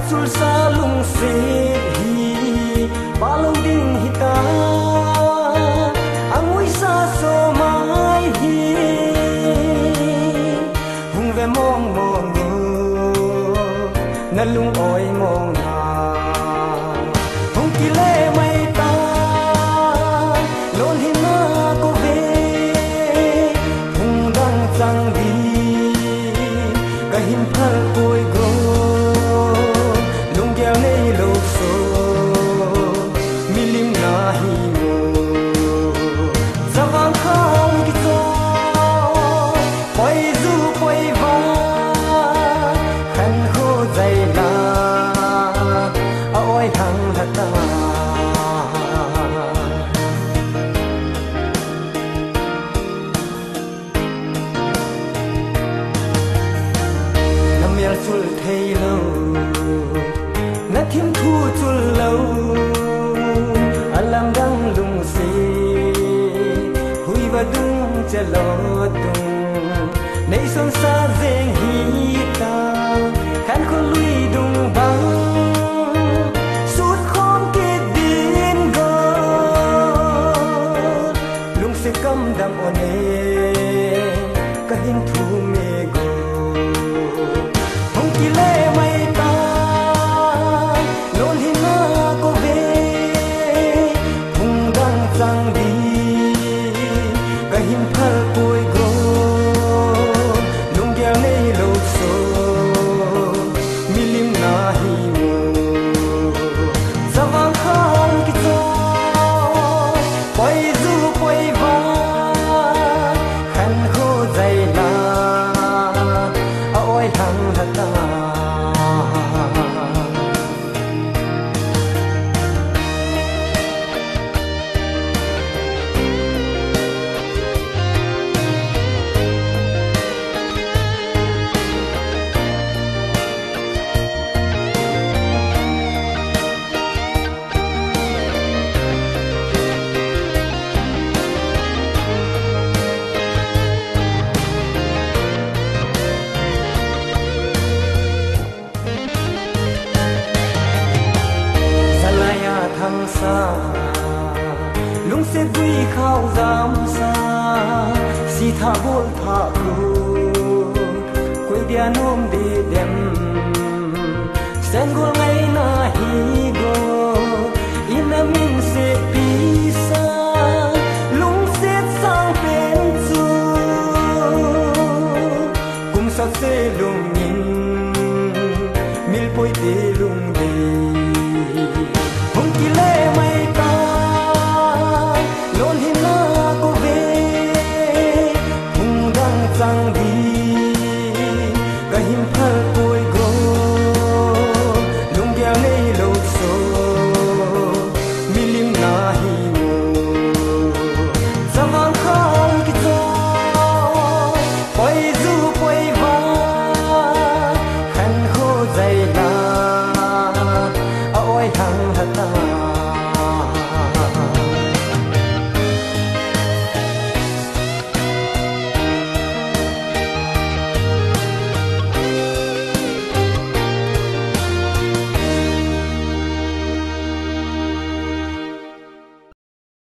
sul sa lung se hi balong ding hita angui sa so mai hi hung ve mong mong na lung oi mong na hung ki le mai ta lon hi na ko ve hung dang chang vi ka him phal koi go lung gel nei lo so milim na hi mo zawang khang ki to poi zu poi va khan ho zai na a oi hang hata namel sul thei lo na thim thu chul lo alam dang lung se hui va dung cha lo tung nei son sa zeng hi ta khan khon lui dung bang sut khom ke din go lung se kam dam one ka hin thu me go hong ki le mai ta lon hi na ko ve hung dang chang di ka him phal koi go lung gel nei lo so milim na hi mo zawang khang ki to poi zu poi va khan ho zai na a oi hang hata thăng xa lung se vui khao giam xa si tha bol tha ku koi dia nom de dem sen go ngai na hi go in a min se pi sa lung se sang pen chu kum sa se lung nin mil poi de lung de hong ki le mai ta lon hi na ko ve hung dang chang di ka him phal koi go lung gel nei lo so milim na hi mo zawang khang ki to poi zu poi va khan ho zai na a oi hang hata